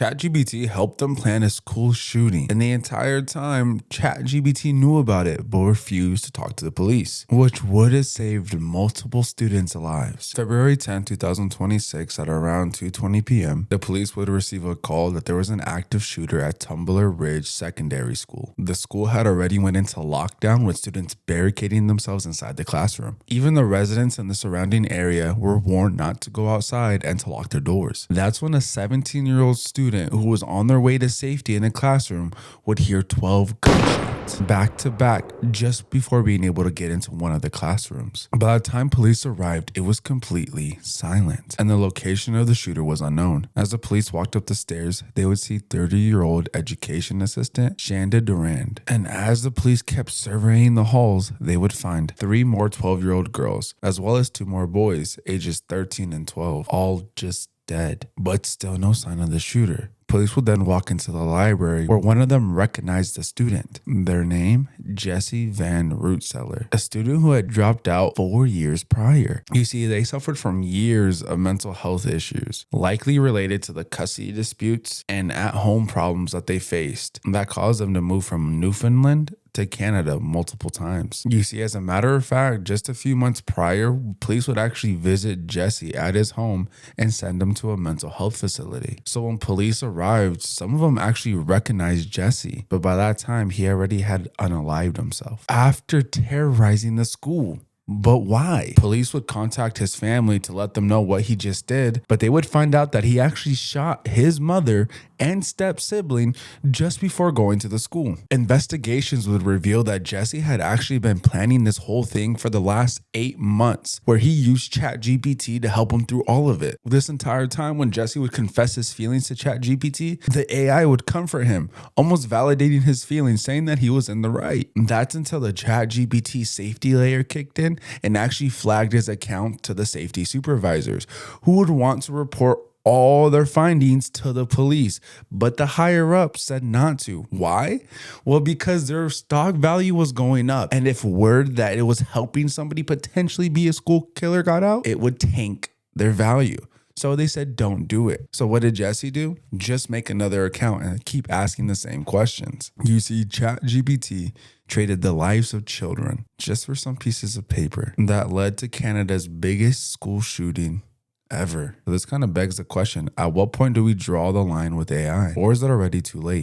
ChatGPT helped them plan a school shooting, and the entire time, ChatGPT knew about it but refused to talk to the police, which would have saved multiple students' lives. February 10, 2026, at around 2:20 p.m., the police would receive a call that there was an active shooter at Tumbler Ridge Secondary School. The school had already went into lockdown with students barricading themselves inside the classroom. Even the residents in the surrounding area were warned not to go outside and to lock their doors. That's when a 17-year-old student who was on their way to safety in a classroom would hear 12 gunshots back to back just before being able to get into one of the classrooms. By the time police arrived, it was completely silent, and the location of the shooter was unknown. As the police walked up the stairs, they would see 30-year-old education assistant Shanda Durand. And as the police kept surveying the halls, they would find 3 more 12-year-old girls, as well as 2 more boys, ages 13 and 12, all just dead, but still no sign of the shooter. Police would then walk into the library where one of them recognized the student. Their name, Jesse Van Rootseller, a student who had dropped out 4 years prior. You see, they suffered from years of mental health issues, likely related to the custody disputes and at-home problems that they faced that caused them to move from Newfoundland to Canada multiple times. You see, as a matter of fact, just a few months prior, police would actually visit Jesse at his home and send him to a mental health facility. So when police arrived, some of them actually recognized Jesse, but by that time, he already had unalived himself after terrorizing the school. But why? Police would contact his family to let them know what he just did, but they would find out that he actually shot his mother and step-sibling just before going to the school. Investigations would reveal that Jesse had actually been planning this whole thing for the last 8 months, where he used ChatGPT to help him through all of it. This entire time, when Jesse would confess his feelings to ChatGPT, the AI would comfort him, almost validating his feelings, saying that he was in the right. That's until the ChatGPT safety layer kicked in and actually flagged his account to the safety supervisors, who would want to report all their findings to the police, but the higher up said not to. Why? Well, because their stock value was going up, and if word that it was helping somebody potentially be a school killer got out, it would tank their value. So they said, don't do it. So what did Jesse do? Just make another account and keep asking the same questions. You see, ChatGPT traded the lives of children just for some pieces of paper that led to Canada's biggest school shooting ever. So this kind of begs the question, at what point do we draw the line with AI? Or is it already too late?